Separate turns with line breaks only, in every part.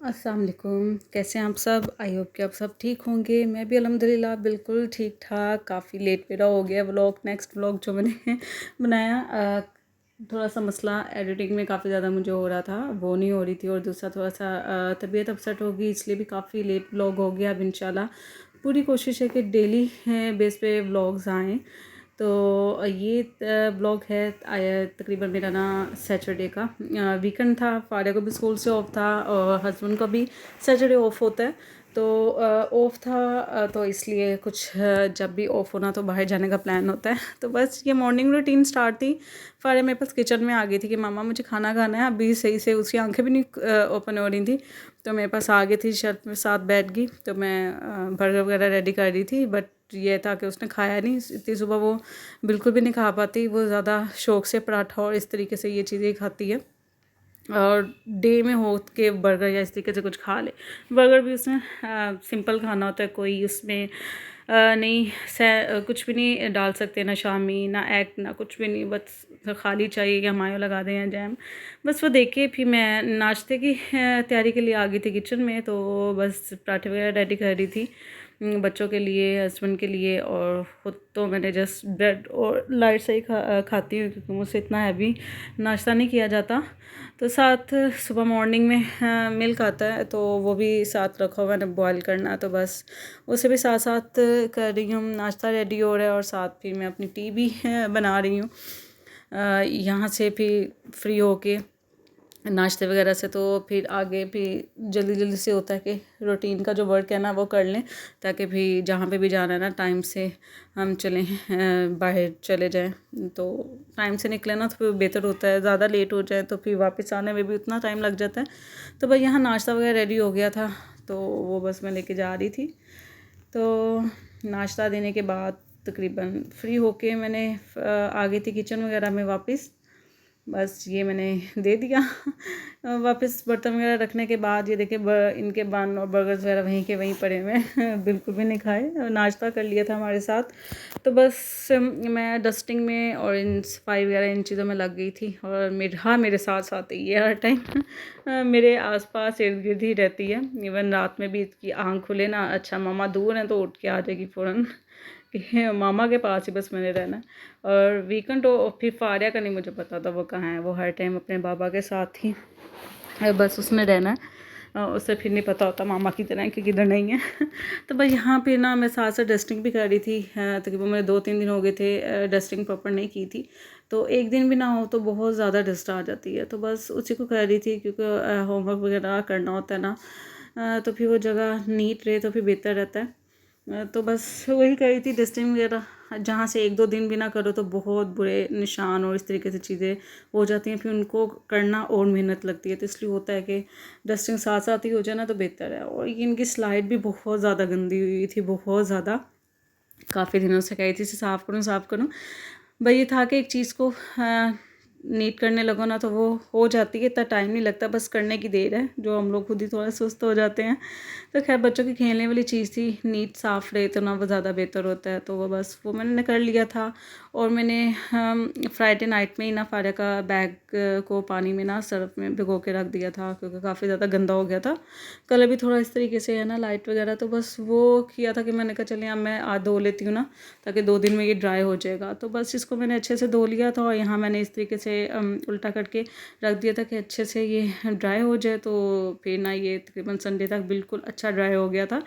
अस्सलाम वालेकुम। कैसे हैं आप सब? आई होप कि आप सब ठीक होंगे। मैं भी अल्हम्दुलिल्लाह बिल्कुल ठीक ठाक। काफ़ी लेट मेरा हो गया व्लॉग, नेक्स्ट व्लॉग जो मैंने बनाया। थोड़ा सा मसला एडिटिंग में काफ़ी ज़्यादा मुझे हो रहा था, वो नहीं हो रही थी, और दूसरा थोड़ा सा तबीयत अपसेट हो गई, इसलिए भी काफ़ी लेट व्लॉग हो गया। अब इंशाल्लाह पूरी कोशिश है कि डेली बेस पे व्लॉग्स आएँ। तो ये ब्लॉग है तकरीबन मेरा ना सैटरडे का। वीकेंड था, फारिया को भी स्कूल से ऑफ था और हस्बैंड का भी सैटरडे ऑफ होता है। तो ऑफ था, तो इसलिए कुछ जब भी ऑफ होना तो बाहर जाने का प्लान होता है। तो बस ये मॉर्निंग रूटीन स्टार्ट थी। फारिया मेरे पास किचन में आ गई थी कि मामा मुझे खाना खाना है। अभी सही से उसकी आंखें भी नहीं ओपन हो रही थी, तो मेरे पास आ गई थी, शर्ट में साथ बैठ गई। तो मैं बर्गर वगैरह रेडी कर रही थी, बट ये था कि उसने खाया नहीं। इतनी सुबह वो बिल्कुल भी नहीं खा पाती। वो ज़्यादा शौक़ से पराठा और इस तरीके से ये चीज़ें खाती है, और डे में हो के बर्गर या इस तरीके से कुछ खा ले। बर्गर भी उसने सिंपल खाना होता है, कोई उसमें नहीं कुछ भी नहीं डाल सकते, ना शामी ना एग ना कुछ भी नहीं, बस खाली चाहिए या मायो लगा दें या जैम। बस वो देखे, फिर मैं नाश्ते की तैयारी के लिए आ गई थी किचन में। तो बस पराठे वगैरह रेडी कर रही थी बच्चों के लिए, हस्बैंड के लिए, और ख़ुद तो मैंने जस्ट ब्रेड और लाइट से ही खाती हूँ, क्योंकि मुझसे इतना हैवी नाश्ता नहीं किया जाता। तो साथ सुबह मॉर्निंग में मिल्क आता है, तो वो भी साथ रखा हुआ है, बॉयल करना। तो बस उसे भी साथ साथ कर रही हूँ। नाश्ता रेडी हो रहा है और साथ फिर मैं अपनी टी भी बना रही हूँ। यहाँ से फिर फ्री होके नाश्ते वगैरह से, तो फिर आगे फिर जल्दी जल्दी से होता है कि रूटीन का जो वर्क है ना वो कर लें, ताकि फिर जहाँ पे भी जाना है ना टाइम से हम चलें, बाहर चले जाएं। तो टाइम से निकले ना तो फिर बेहतर होता है। ज़्यादा लेट हो जाए तो फिर वापस आने में भी उतना टाइम लग जाता है। तो भाई यहाँ नाश्ता वगैरह रेडी हो गया था, तो वो बस मैं लेके जा रही थी। तो नाश्ता देने के बाद तकरीबन फ्री होके मैंने आ गई थी किचन वगैरह में वापस। बस ये मैंने दे दिया वापस बर्तन वगैरह रखने के बाद। ये देखिए इनके बन और बर्गर्स वगैरह वहीं के वहीं पड़े हुए बिल्कुल भी नहीं खाए, नाश्ता कर लिया था हमारे साथ। तो बस मैं डस्टिंग में और इन सफाई वगैरह इन चीज़ों में लग गई थी। और मेरे साथ साथ ये हर टाइम मेरे आसपास इर्द गिर्द ही रहती है। इवन रात में भी इसकी आँख खुले ना, अच्छा मामा दूर हैं, तो उठ के आ जाएगी फ़ौरन कि मामा के पास ही बस मैंने रहना है। और वीकेंड तो फिर फारिया का नहीं मुझे पता था वो कहाँ है। वो हर टाइम अपने बाबा के साथ ही बस उसमें रहना है, उससे फिर नहीं पता होता मामा किधर है कि किधर नहीं है तो भाई यहाँ पे ना मैं साथ साथ डस्टिंग भी कर रही थी। तकरीबन मेरे 2-3 दिन हो गए थे डस्टिंग प्रॉपर नहीं की थी। तो एक दिन भी ना हो तो बहुत ज़्यादा डस्ट आ जाती है, तो बस उसी को कर रही थी, क्योंकि होमवर्क वगैरह करना होता है ना। तो फिर वो जगह नीट रहे तो फिर बेहतर रहता है। तो बस वही करी थी डस्टिंग वगैरह। जहाँ से 1-2 दिन भी ना करो तो बहुत बुरे निशान और इस तरीके से चीज़ें हो जाती हैं, फिर उनको करना और मेहनत लगती है। तो इसलिए होता है कि डस्टिंग साथ साथ ही हो जाए ना तो बेहतर है। और ये इनकी स्लाइड भी बहुत ज़्यादा गंदी हुई थी, बहुत ज़्यादा। काफ़ी दिनों से कही थी इसे साफ़ करूँ। भाई ये था कि एक चीज़ को नीट करने लगो ना तो वो हो जाती है, इतना टाइम नहीं लगता, बस करने की देर है, जो हम लोग खुद ही थोड़ा सुस्त हो जाते हैं। तो खैर बच्चों की खेलने वाली चीज़ थी, नीट साफ़ रहे तो ना वो ज़्यादा बेहतर होता है। तो वो बस वो मैंने कर लिया था। और मैंने फ्राइडे नाइट में ही ना फारिया का बैग को पानी में ना सर्फ में भिगो के रख दिया था, क्योंकि काफ़ी ज़्यादा गंदा हो गया था। कलर भी थोड़ा इस तरीके से है ना लाइट वगैरह। तो बस वो किया था कि मैंने कहा चलिए अब मैं आज धो लेती हूँ ना, ताकि 2 दिन में ये ड्राई हो जाएगा। तो बस इसको मैंने अच्छे से धो लिया था, और यहाँ मैंने इस तरीके से उल्टा करके रख दिया था कि अच्छे से ये ड्राई हो जाए। तो फिर ना ये तकरीबन संडे तक बिल्कुल अच्छा ड्राई हो गया था।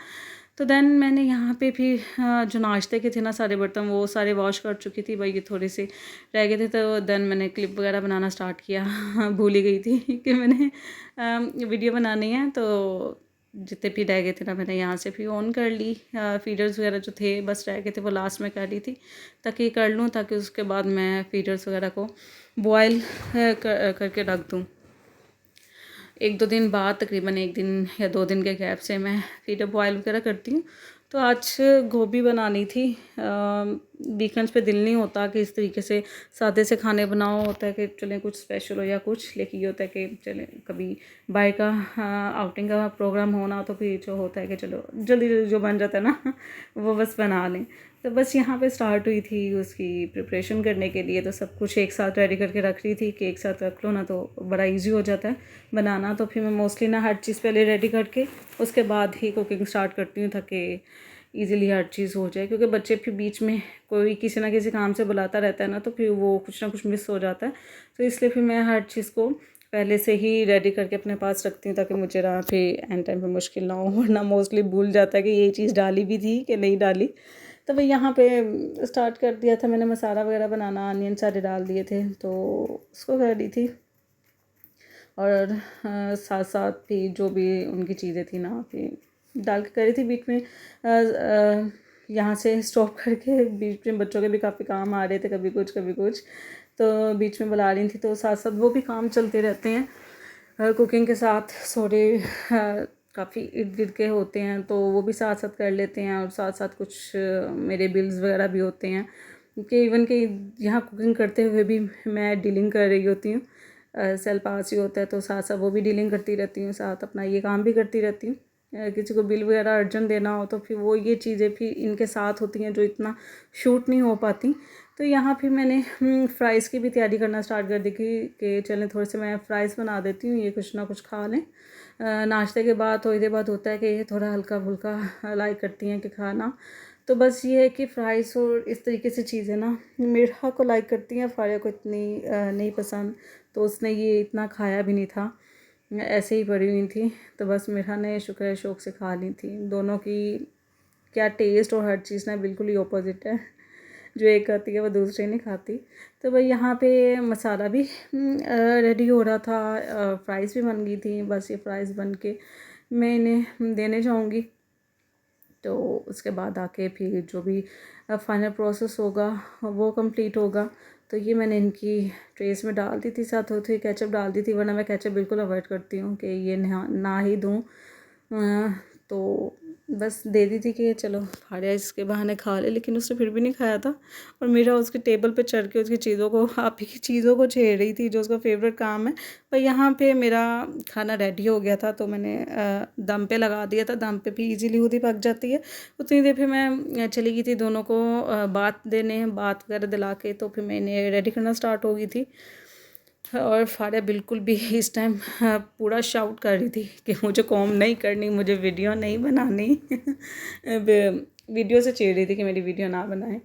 तो देन मैंने यहाँ पे फिर जो नाश्ते के थे ना सारे बर्तन वो सारे वॉश कर चुकी थी। भाई ये थोड़े से रह गए थे, तो देन मैंने क्लिप वगैरह बनाना स्टार्ट किया भूल ही गई थी कि मैंने वीडियो बनानी है। तो जितने भी रह गए थे ना मैंने यहाँ से फिर ऑन कर ली। फीडर्स वगैरह जो थे बस रह गए थे वो लास्ट में कर ली थी, ताकि कर लूँ, ताकि उसके बाद मैं फीडर्स वगैरह को बॉयल करके रख दूँ। 1-2 दिन बाद, तकरीबन 1 दिन या 2 दिन के गैप से मैं फीडर बॉयल वगैरह करती हूँ। तो आज गोभी बनानी थी। वीकेंड्स पे दिल नहीं होता कि इस तरीके से सादे से खाने बनाओ, होता है कि चलें कुछ स्पेशल हो या कुछ, लेकिन ये होता है कि चलें कभी बाहर का आउटिंग का प्रोग्राम होना, तो फिर जो होता है कि चलो जल्दी जल्दी जो बन जाता है ना वो बस बना लें। तो बस यहाँ पे स्टार्ट हुई थी उसकी प्रिपरेशन करने के लिए, तो सब कुछ एक साथ रेडी करके रख रही थी कि एक साथ रख लो ना तो बड़ा इजी हो जाता है बनाना। तो फिर मैं मोस्टली ना हर चीज़ पहले रेडी करके उसके बाद ही कुकिंग स्टार्ट करती हूँ, ताकि ईज़िली हर चीज़ हो जाए, क्योंकि बच्चे फिर बीच में कोई किसी ना किसी काम से बुलाता रहता है ना, तो फिर वो कुछ ना कुछ मिस हो जाता है। तो इसलिए फिर मैं हर चीज़ को पहले से ही रेडी करके अपने पास रखती हूँ, ताकि मुझे ना फिर एंड टाइम पे मुश्किल ना हो, वरना मोस्टली भूल जाता है कि ये चीज़ डाली भी थी कि नहीं डाली। तो भाई यहाँ पे स्टार्ट कर दिया था मैंने मसाला वगैरह बनाना, अनियन सारे डाल दिए थे, तो उसको कर दी थी। और साथ साथ भी जो भी उनकी चीज़ें थी ना फिर डाल के करी थी। बीच में यहाँ से स्टॉप करके बीच में बच्चों के भी काफ़ी काम आ रहे थे, कभी कुछ, तो बीच में बुला रही थी, तो साथ साथ वो भी काम चलते रहते हैं कुकिंग के साथ। सॉरी काफ़ी इर्द गिर्द के होते हैं, तो वो भी साथ साथ कर लेते हैं, और साथ साथ कुछ मेरे बिल्स वगैरह भी होते हैं, कि इवन कि यहाँ कुकिंग करते हुए भी मैं डीलिंग कर रही होती हूँ। सेल पास ही होता है, तो साथ साथ वो भी डीलिंग करती रहती हूँ, साथ अपना ये काम भी करती रहती हूँ। किसी को बिल वगैरह अर्जेंट देना हो तो फिर वो ये चीज़ें फिर इनके साथ होती हैं जो इतना शूट नहीं हो पाती। तो यहाँ फिर मैंने फ़्राइज़ की भी तैयारी करना स्टार्ट कर दी कि चलें थोड़े से मैं फ़्राइज़ बना देती हूँ, ये कुछ ना कुछ खा लें नाश्ते के बाद। थोड़ी देर बाद होता है कि ये थोड़ा हल्का फुल्का लाइक करती हैं कि खाना। तो बस ये है कि फ़्राइज़ और इस तरीके से चीज़ें ना मेरा को लाइक करती हैं, फ़ारिया को इतनी नहीं पसंद, तो उसने ये इतना खाया भी नहीं था, ऐसे ही पड़ी हुई थी। तो बस मेरा ने शुक्र है शौक़ से खा ली थी। दोनों की क्या टेस्ट और हर चीज़ ना बिल्कुल ही ऑपोजिट है, जो एक खाती है वो दूसरी नहीं खाती। तो भाई यहाँ पे मसाला भी रेडी हो रहा था, फ़्राइज़ भी बन गई थी। बस ये फ़्राइज़ बन के मैं इन्हें देने जाऊँगी, तो उसके बाद आके फिर जो भी फाइनल प्रोसेस होगा वो कंप्लीट होगा। तो ये मैंने इनकी ट्रेस में डाल दी थी, साथ होती केचप डाल दी थी, वरना मैं केचप बिल्कुल अवॉइड करती हूँ कि ये ना ही दूँ। तो बस दे दी थी कि चलो फारिया इसके बहाने खा ले, लेकिन उसने फिर भी नहीं खाया था, और मेरा उसके टेबल पे चढ़ के उसकी चीज़ों को आप ही की चीज़ों को छेड़ रही थी, जो उसका फेवरेट काम है। पर यहाँ पे मेरा खाना रेडी हो गया था, तो मैंने दम पे लगा दिया था। दम पे भी इजीली खुद ही पक जाती है। उतनी देर फिर मैं चली गई थी दोनों को बात देने, बात वगैरह दिला के, तो फिर मैंने रेडी करना स्टार्ट हो गई थी। और फारिया बिल्कुल भी इस टाइम पूरा शाउट कर रही थी कि मुझे कॉम नहीं करनी, मुझे वीडियो नहीं बनानी वीडियो से चिढ़ रही थी कि मेरी वीडियो ना बनाए।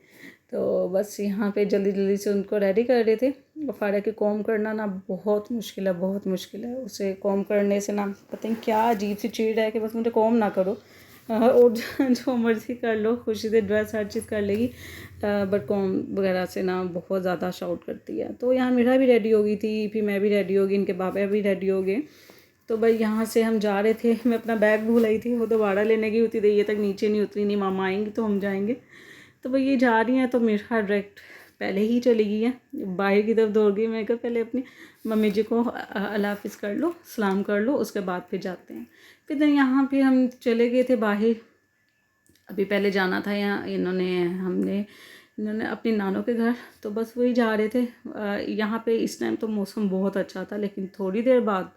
तो बस यहाँ पे जल्दी जल्दी से उनको रेडी कर रहे थे। और फारिया की कॉम करना ना बहुत मुश्किल है, बहुत मुश्किल है। उसे कॉम करने से ना पता नहीं क्या अजीब सी चिढ़ है कि बस मुझे कॉम ना करो, और जो मर्ज़ी कर लो, खुशी से ड्रेस हर चीज़ कर लेगी, बट कॉम वगैरह से ना बहुत ज़्यादा शाउट करती है। तो यहाँ मीरा भी रेडी हो गई थी, फिर मैं भी रेडी हो गई, इनके बाबा भी रेडी हो गए। तो भाई यहाँ से हम जा रहे थे, मैं अपना बैग भूल आई थी, वो दोबारा लेने गई होती थी, ये तक नीचे नहीं उतरी, नहीं मामा आएंगी तो हम जाएंगे। तो भाई ये जा रही हैं, तो मेरा डायरेक्ट पहले ही चली गई है, बाहर की तरफ दौड़ गई। मैं कहा पहले अपनी मम्मी जी को अल्लाह हाफ़िज़ कर लो, सलाम कर लो, उसके बाद फिर जाते हैं। फिर यहाँ पे हम चले गए थे बाहर। अभी पहले जाना था यहाँ इन्होंने अपनी नानों के घर, तो बस वही जा रहे थे। यहाँ पे इस टाइम तो मौसम बहुत अच्छा था, लेकिन थोड़ी देर बाद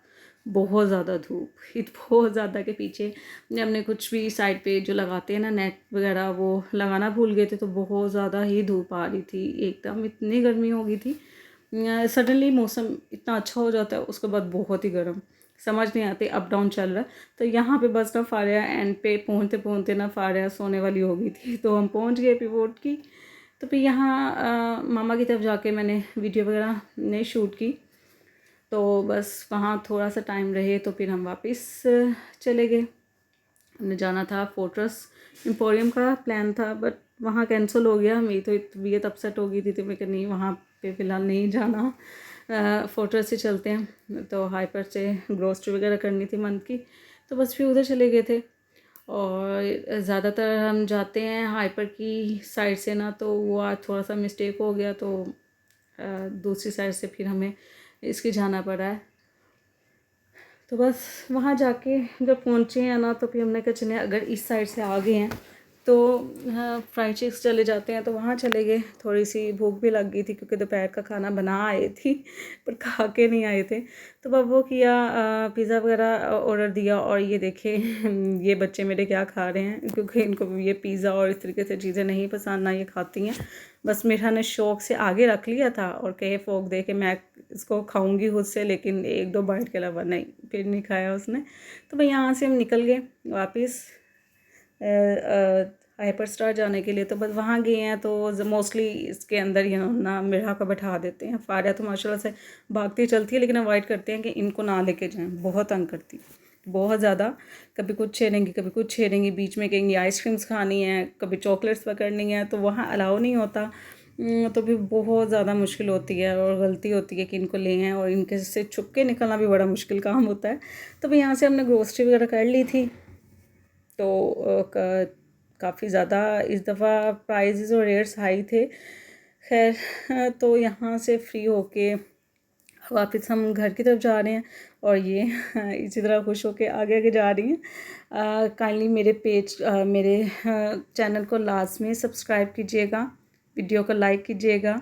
बहुत ज़्यादा धूप, बहुत ज़्यादा के पीछे हमने कुछ भी साइड पे जो लगाते हैं ना नेट वगैरह, वो लगाना भूल गए थे, तो बहुत ज़्यादा ही धूप आ रही थी, एकदम इतनी गर्मी हो गई थी। सडनली मौसम इतना अच्छा हो जाता है, उसके बाद बहुत ही गर्म, समझ नहीं आती, अप डाउन चल रहा है। तो यहाँ पे बस ना फारिया एंड पे पहुँचते पहुँचते ना फारिया सोने वाली हो गई थी, तो हम पहुँच गए पिवोट की। तो फिर यहाँ मामा की तरफ जाके मैंने वीडियो वगैरह नहीं शूट की, तो बस वहाँ थोड़ा सा टाइम रहे, तो फिर हम वापस चले गए। हमने जाना था फोर्ट्रेस एम्पोरियम का प्लान था, बट वहाँ कैंसिल हो गया। मेरी तो तबीयत अपसेट हो गई थी, तो मैं कहा नहीं वहाँ पे फ़िलहाल नहीं जाना, फोर्ट्रेस से चलते हैं। तो हाइपर से ग्रोसरी वगैरह करनी थी मंथ की, तो बस फिर उधर चले गए थे। और ज़्यादातर हम जाते हैं हाइपर की साइड से ना, तो वो आज थोड़ा सा मिस्टेक हो गया, तो दूसरी साइड से फिर हमें इसके जाना पड़ा है। तो बस वहाँ जाके जब पहुँचे हैं ना, तो फिर हमने कहा चले अगर इस साइड से आ गए हैं तो हाँ, फ्राइड चिक्स चले जाते हैं, तो वहाँ चले गए। थोड़ी सी भूख भी लग गई थी क्योंकि दोपहर का खाना बना आए थी पर खा के नहीं आए थे। तो बस वो किया, पिज़्ज़ा वगैरह ऑर्डर दिया। और ये देखे ये बच्चे मेरे क्या खा रहे हैं, क्योंकि इनको ये पिज़्ज़ा और इस तरीके से चीज़ें नहीं पसंद, ना ये खाती हैं। बस मीठा ने शौक़ से आगे रख लिया था और कहे फ़ोक दे के मैं इसको खाऊंगी खुद से, लेकिन 1-2 बाइट के अलावा नहीं, फिर नहीं खाया उसने। तो भाई यहाँ से हम निकल गए वापस हाइपर स्टार जाने के लिए। तो बस वहाँ गए हैं तो मोस्टली इसके अंदर ही ना मिर्हा को बैठा देते हैं। फारिया तो माशाल्लाह से भागती चलती है, लेकिन अवॉइड करते हैं कि इनको ना लेके जाएं, बहुत तंग करती बहुत ज़्यादा। कभी कुछ छेड़ेंगी, कभी कुछ छेड़ेंगी, बीच में कहेंगी आइसक्रीम्स खानी है, कभी चॉकलेट्स पकड़नी है, तो वहाँ अलाउ नहीं होता। तो भी बहुत ज़्यादा मुश्किल होती है और गलती होती है कि इनको ले आएँ, और इनके से छुप के निकलना भी बड़ा मुश्किल काम होता है। तो भाई यहाँ से हमने ग्रोसरी वगैरह कर ली थी। तो काफ़ी ज़्यादा इस दफ़ा प्राइजेज़ और रेट्स हाई थे। खैर तो यहाँ से फ्री होके वापस हम घर की तरफ जा रहे हैं, और ये इसी तरह खुश होके आगे आगे जा रही हैं। काइंडली मेरे चैनल को लास्ट में सब्सक्राइब कीजिएगा, वीडियो को लाइक कीजिएगा,